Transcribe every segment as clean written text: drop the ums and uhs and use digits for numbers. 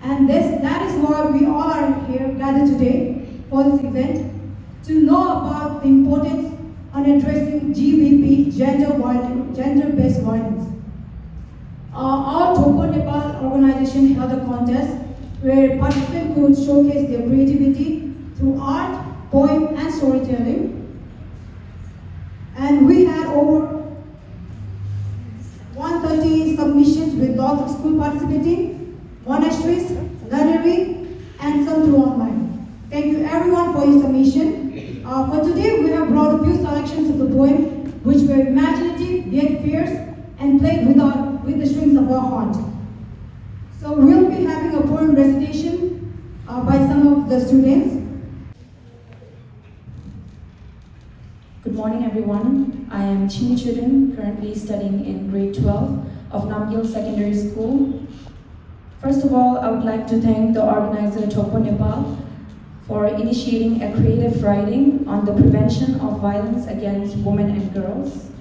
And that is why we all are here gathered today for this event, to know about the importance on addressing GBP, gender-based violence. Our Drokpo Nepal organization held a contest where participants could showcase their creativity through art, poem, and storytelling. And we had over 130 submissions with lots of schools participating, monasteries, nunnery, and some through online. Thank you everyone for your submission. For today, we have brought a few selections of the poem, which were imaginative yet fierce and played with the strings of our heart. So we'll be having a poem recitation by some of the students. Good morning, everyone. I am Chini Chudin, currently studying in grade 12 of Namgyal Secondary School. First of all, I would like to thank the organizer Drokpo Nepal for initiating a creative writing on the prevention of violence against women and girls.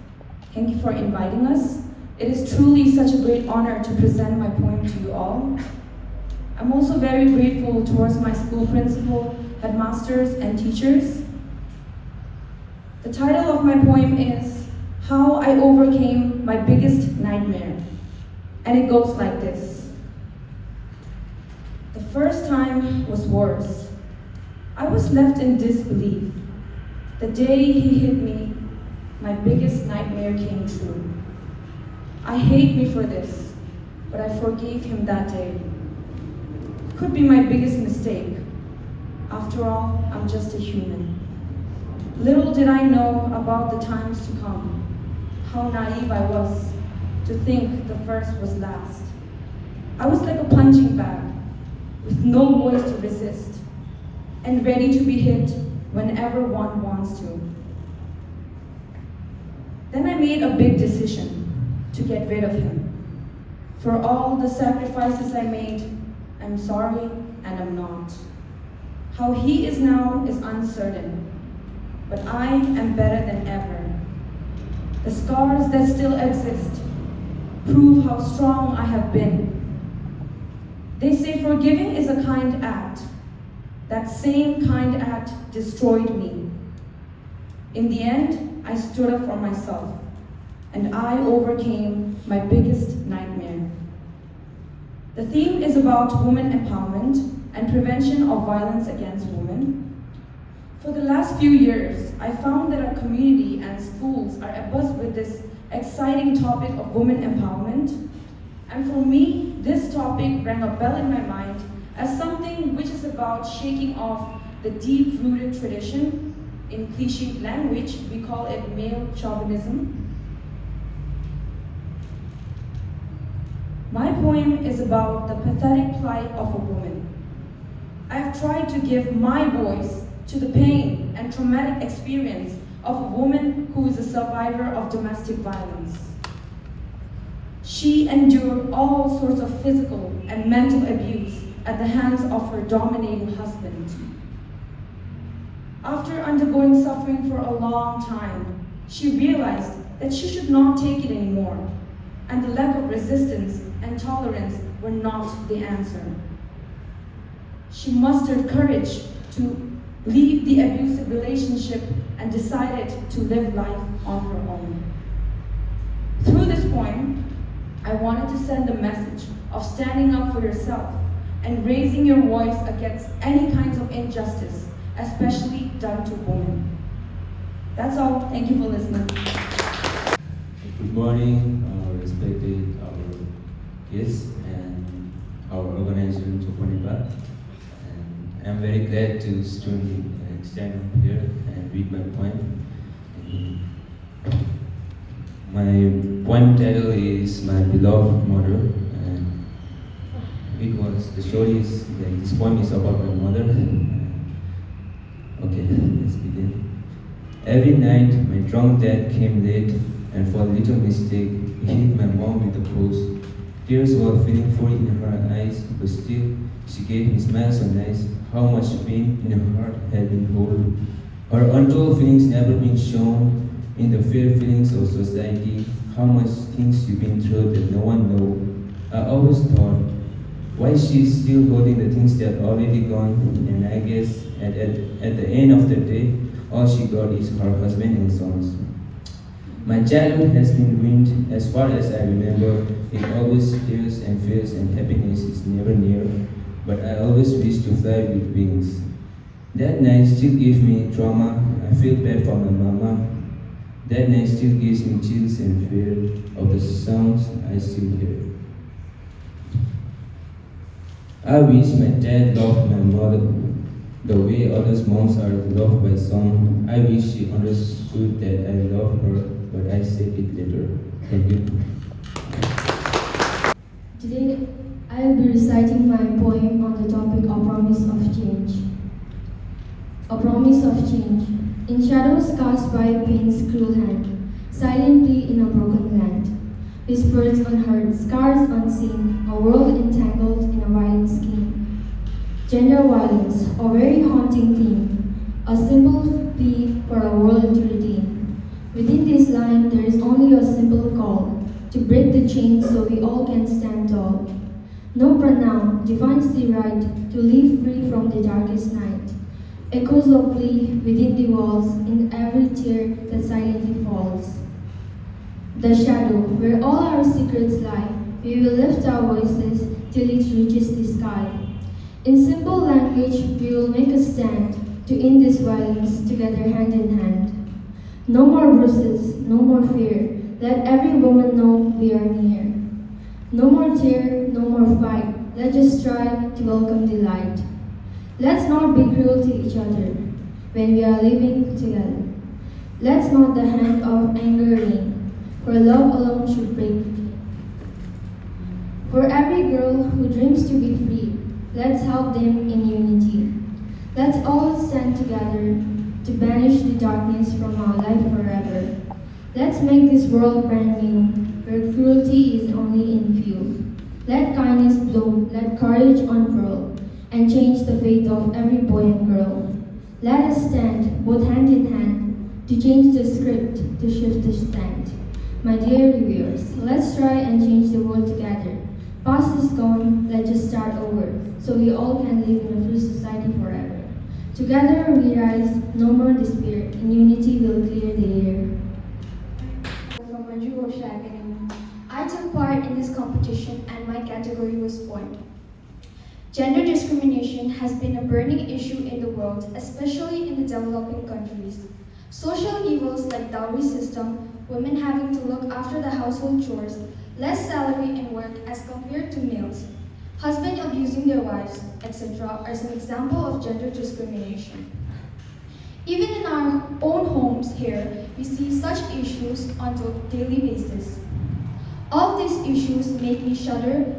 Thank you for inviting us. It is truly such a great honor to present my poem to you all. I'm also very grateful towards my school principal, headmasters, and teachers. The title of my poem is How I Overcame My Biggest Nightmare, and it goes like this. The first time was worse. I was left in disbelief. The day he hit me, my biggest nightmare came true. I hate me for this, but I forgave him that day. Could be my biggest mistake. After all, I'm just a human. Little did I know about the times to come, how naive I was to think the first was last. I was like a punching bag, with no voice to resist, and ready to be hit whenever one wants to. Then I made a big decision to get rid of him. For all the sacrifices I made, I'm sorry and I'm not. How he is now is uncertain, but I am better than ever. The scars that still exist prove how strong I have been. They say forgiving is a kind act. That same kind act destroyed me. In the end, I stood up for myself, and I overcame my biggest nightmare. The theme is about women empowerment and prevention of violence against women. For the last few years, I found that our community and schools are abuzz with this exciting topic of women empowerment. And for me, this topic rang a bell in my mind as something which is about shaking off the deep-rooted tradition. In cliched language, we call it male chauvinism. My poem is about the pathetic plight of a woman. I have tried to give my voice to the pain and traumatic experience of a woman who is a survivor of domestic violence. She endured all sorts of physical and mental abuse at the hands of her dominating husband. After undergoing suffering for a long time, she realized that she should not take it anymore, and the lack of resistance and tolerance were not the answer. She mustered courage to leave the abusive relationship and decided to live life on her own. Through this poem, I wanted to send a message of standing up for yourself and raising your voice against any kinds of injustice, especially done to women. That's all. Thank you for listening. Good morning, respected our guests and our organizer, Drokpo Nepal. And I'm very glad to stand up here and read my poem. My poem title is My Beloved Mother. The story is like this poem is about my mother. Okay, let's begin. Every night, my drunk dad came late, and for a little mistake, he hit my mom with the post. Tears were filling full in her eyes, but still, she gave me smiles so nice. How much pain in her heart had been held. Her untold feelings never been shown in the fair feelings of society. How much things you've been through that no one knows. I always thought Why she's still holding the things that are already gone, and I guess at the end of the day, all she got is her husband and sons. My childhood has been ruined as far as I remember. It always tears and fears and happiness is never near, but I always wish to fly with wings. That night still gives me trauma. I feel bad for my mama. That night still gives me chills and fear of the sounds I still hear. I wish my dad loved my mother the way others' moms are loved by some. I wish she understood that I love her, but I said it later. Thank you. Today, I will be reciting my poem on the topic of promise of change. A promise of change. In shadows cast by pain's cruel hand, silently in a broken land. Whispers unheard, scars unseen, a world entangled in a violent scheme. Gender violence, a very haunting theme, a simple plea for a world to redeem. Within this line, there is only a simple call to break the chains so we all can stand tall. No pronoun defines the right to live free from the darkest night. Echoes of plea within the walls, in every tear that silently falls. The shadow, where all our secrets lie, we will lift our voices till it reaches the sky. In simple language, we will make a stand to end this violence together hand in hand. No more bruises, no more fear, let every woman know we are near. No more tear, no more fight, let's just try to welcome the light. Let's not be cruel to each other when we are living together. Let's not the hand of anger reign, for love alone should break. For every girl who dreams to be free, let's help them in unity. Let's all stand together to banish the darkness from our life forever. Let's make this world brand new, where cruelty is only in view. Let kindness bloom, let courage unfurl, and change the fate of every boy and girl. Let us stand, both hand in hand, to change the script, to shift the stand. My dear reviewers, let's try and change the world together. Past is gone, let's just start over, so we all can live in a free society forever. Together we rise, no more despair, in unity we'll clear the air. From Academy. I took part in this competition and my category was poem. Gender discrimination has been a burning issue in the world, especially in the developing countries. Social evils like dowry system, women having to look after the household chores, less salary and work as compared to males, husbands abusing their wives, etc. are some example of gender discrimination. Even in our own homes here, we see such issues on a daily basis. All these issues make me shudder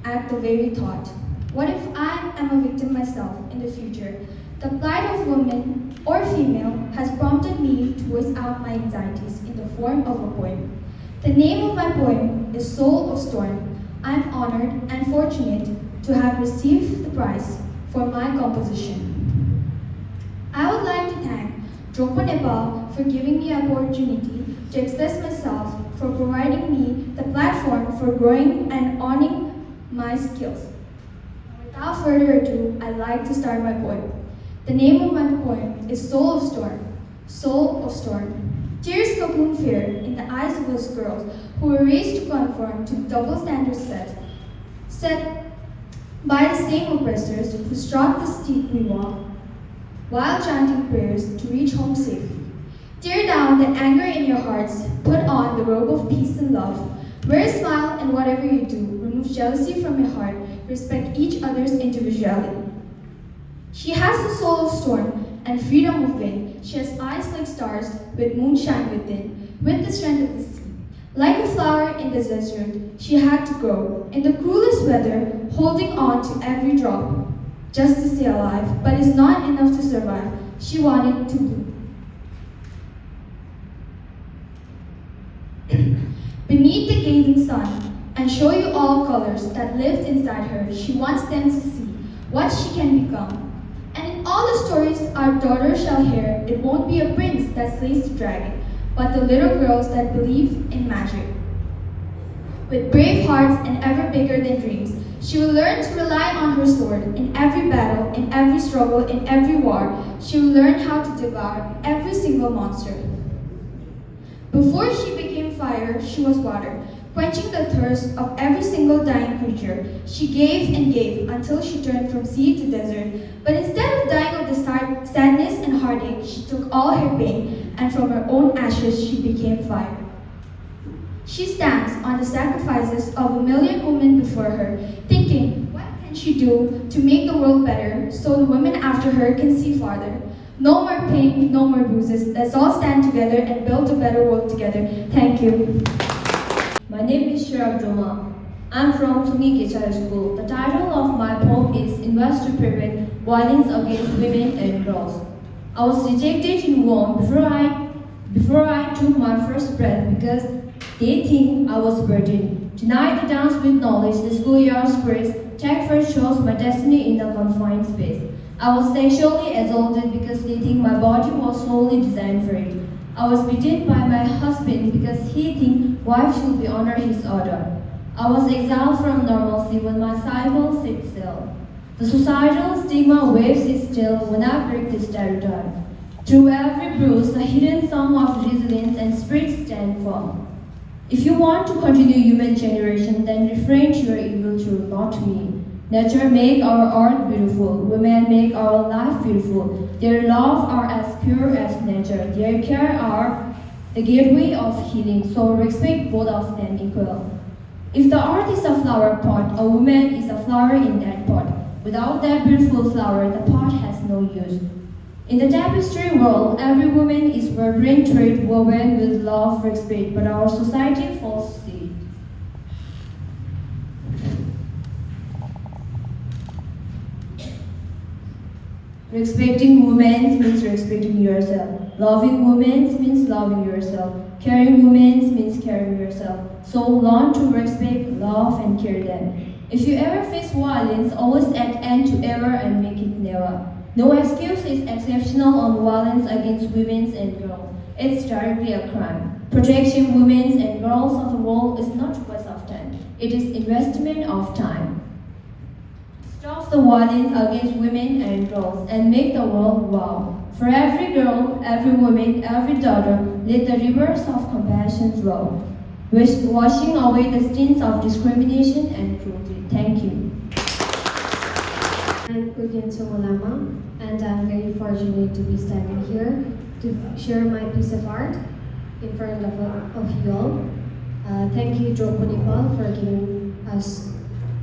at the very thought. What if I am a victim myself in the future? The plight of woman or female has prompted me to voice out my anxieties in the form of a poem. The name of my poem is Soul of Storm. I am honored and fortunate to have received the prize for my composition. I would like to thank Drokpo Nepal for giving me an opportunity to express myself, for providing me the platform for growing and owning my skills. Without further ado, I'd like to start my poem. The name of my poem is Soul of Storm. Soul of Storm. Tears cocoon fear in the eyes of those girls who were raised to conform to double standards set by the same oppressors who strut the street we walk, while chanting prayers to reach home safe. Tear down the anger in your hearts, put on the robe of peace and love. Wear a smile and whatever you do, remove jealousy from your heart, respect each other's individuality. She has the soul of storm and freedom of wind. She has eyes like stars with moonshine within, with the strength of the sea. Like a flower in the desert, she had to grow, in the cruelest weather, holding on to every drop, just to stay alive, but it's not enough to survive. She wanted to bloom. Beneath the gazing sun, and show you all colors that lived inside her, she wants them to see what she can become. And in all the stories our daughter shall hear, it won't be a prince that slays the dragon, but the little girls that believe in magic. With brave hearts and ever bigger than dreams, She will learn to rely on her sword in every battle, in every struggle, in every war. She will learn how to devour every single monster. Before she became fire, she was water, quenching the thirst of every single dying creature. She gave and gave until she turned from sea to desert. But instead of dying of the sadness and heartache, she took all her pain, and from her own ashes she became fire. She stands on the sacrifices of a million women before her, thinking, what can she do to make the world better so the women after her can see farther? No more pain, no more bruises. Let's all stand together and build a better world together. Thank you. My name is Shira Joma. I'm from Tungi Kechara School. The title of my poem is Invest to Prevent Violence Against Women and Girls. I was rejected in womb before I took my first breath because they think I was a virgin. Denied the dance with knowledge, the schoolyard's grace, tech first shows my destiny in the confined space. I was sexually assaulted because they think my body was solely designed for it. I was beaten by my husband because he thinks wife should be under his order. I was exiled from normalcy when my cycle set sail. The societal stigma waves its still when I break this stereotype. Through every bruise, a hidden song of resilience and spirit stand firm. If you want to continue human generation, then refrain to your evil truth, not me. Nature make our art beautiful, women make our life beautiful. Their love are as pure as nature, their care are the gateway of healing, so respect both of them equal. If the earth is a flower pot, a woman is a flower in that pot. Without that beautiful flower, the pot has no use. In the tapestry world, every woman is vibrant thread woven with love, respect, but our society falls asleep. Respecting women means respecting yourself. Loving women means loving yourself. Caring women means caring yourself. So learn to respect, love, and care them. If you ever face violence, always add end to error and make it never. No excuse is exceptional on violence against women and girls. It's directly a crime. Protecting women and girls of the world is not waste of time. It is investment of time. Stop the violence against women and girls and make the world wow. For every girl, every woman, every daughter, let the rivers of compassion flow, washing away the stains of discrimination and cruelty. Thank you. I'm Ugyen Somolama, and I'm very fortunate to be standing here to share my piece of art in front of you all. Thank you, Drokpo Nepal, for giving us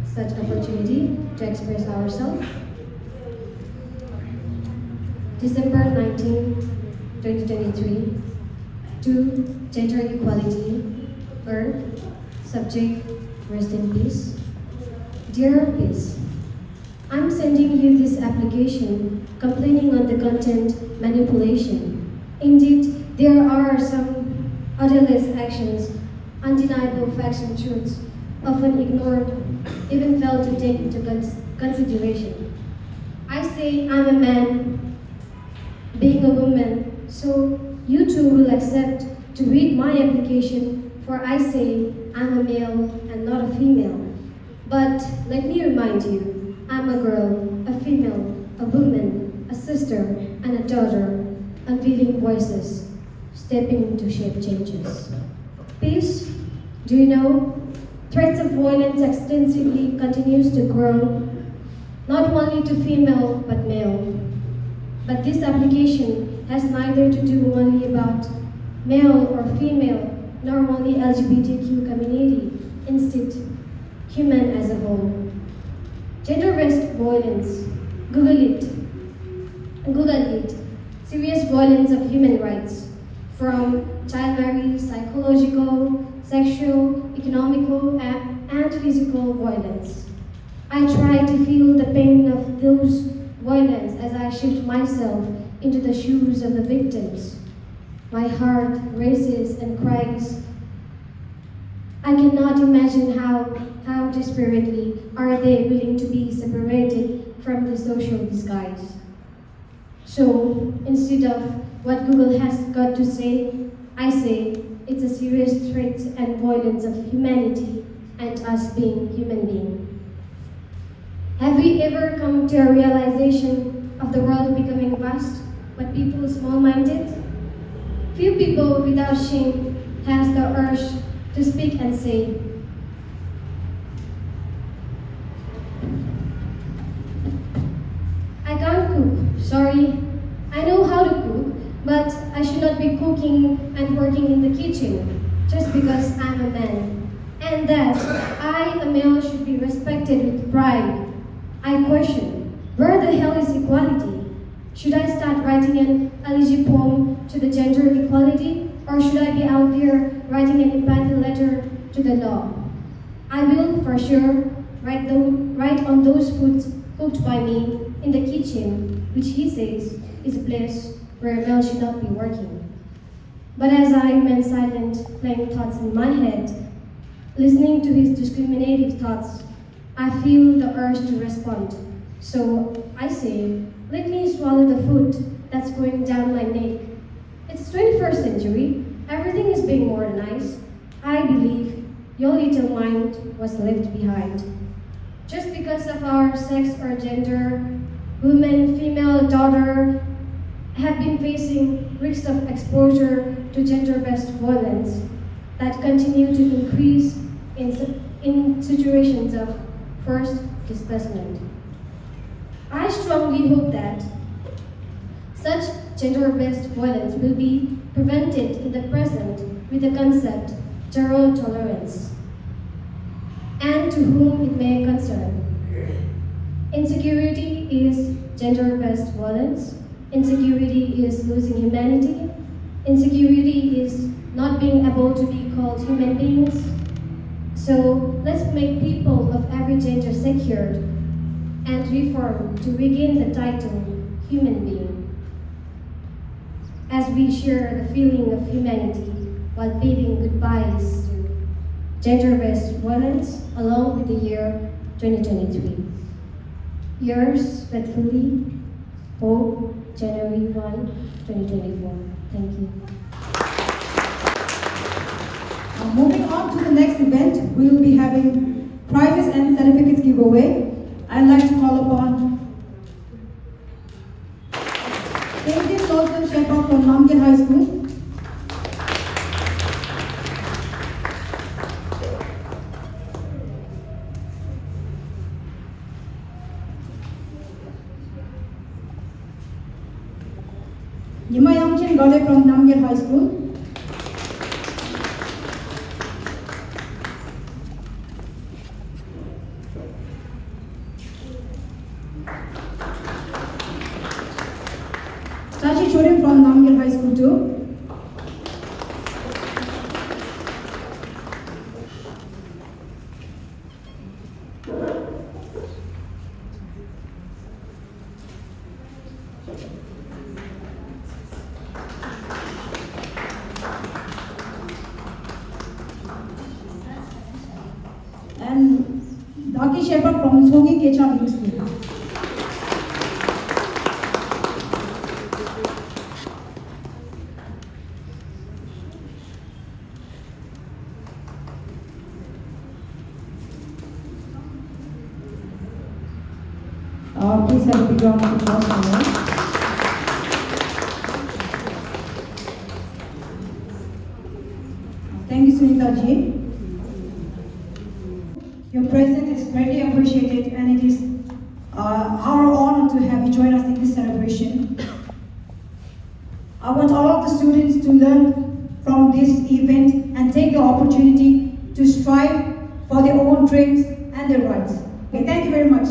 such opportunity to express ourselves. December 19, 2023, to gender equality, Earth, subject, rest in peace. Dear Peace, I'm sending you this application complaining on the content manipulation. Indeed, there are some odorless actions, undeniable facts and truths, often ignored, even failed to take into consideration. I say I'm a man, being a woman, so you too will accept to read my application, for I say I'm a male and not a female. But let me remind you, I'm a girl, a female, a woman, a sister, and a daughter, unveiling voices, stepping into shape changes. Peace, do you know, threats of violence extensively continues to grow, not only to female but male. But this application has neither to do only about male or female, nor only LGBTQ community, instead, human as a whole. Gender-based violence, Google it, serious violence of human rights, from child marriage, psychological, sexual, economical, and physical violence. I try to feel the pain of those violence as I shift myself into the shoes of the victims. My heart races and cries. I cannot imagine how desperately are they willing to be separated from the social disguise. So, instead of what Google has got to say, I say it's a serious threat and violence of humanity and us being human beings. Have we ever come to a realization of the world becoming vast, but people small-minded? Few people without shame has the urge to speak and say, I can't cook, sorry. I know how to cook, but I should not be cooking and working in the kitchen just because I'm a man. And that I, a male, should be respected with pride. I question, where the hell is equality? Should I start writing an elegy poem to the gender equality, or should I be out there writing an empathy letter to the law? I will, for sure, write on those foods cooked by me in the kitchen, which he says is a place where a male should not be working. But as I remain silent, playing thoughts in my head, listening to his discriminative thoughts, I feel the urge to respond. So I say, let me swallow the food that's going down my neck. It's 21st century, everything is being modernized. I believe your little mind was left behind. Just because of our sex or gender, women, female, daughter, have been facing risks of exposure to gender-based violence that continue to increase in situations of forced displacement. I strongly hope that such gender-based violence will be prevented in the present with the concept zero tolerance, and to whom it may concern. Insecurity is gender-based violence. Insecurity is losing humanity. Insecurity is not being able to be called human beings. So let's make people of every gender secured and reform to regain the title human being, as we share the feeling of humanity while paving goodbyes to gender-based violence along with the year 2023. Yours faithfully, Pope, January 1, 2024. Thank you. Moving on to the next event, we will be having prizes and certificates giveaway. I'd like to call upon David Lawson Shepherd from Namgyal High School. Yima Yangchen Gale from Namgyal High School. Chachi Chorim from Namgyal High School too. And Daki Shepherd from Sogi Kecha Middle School. Please have a big round of applause for them. Thank you, Sunita ji. Your presence is greatly appreciated, and it is our honor to have you join us in this celebration. I want all of the students to learn from this event and take the opportunity to strive for their own dreams and their rights. Okay, thank you very much.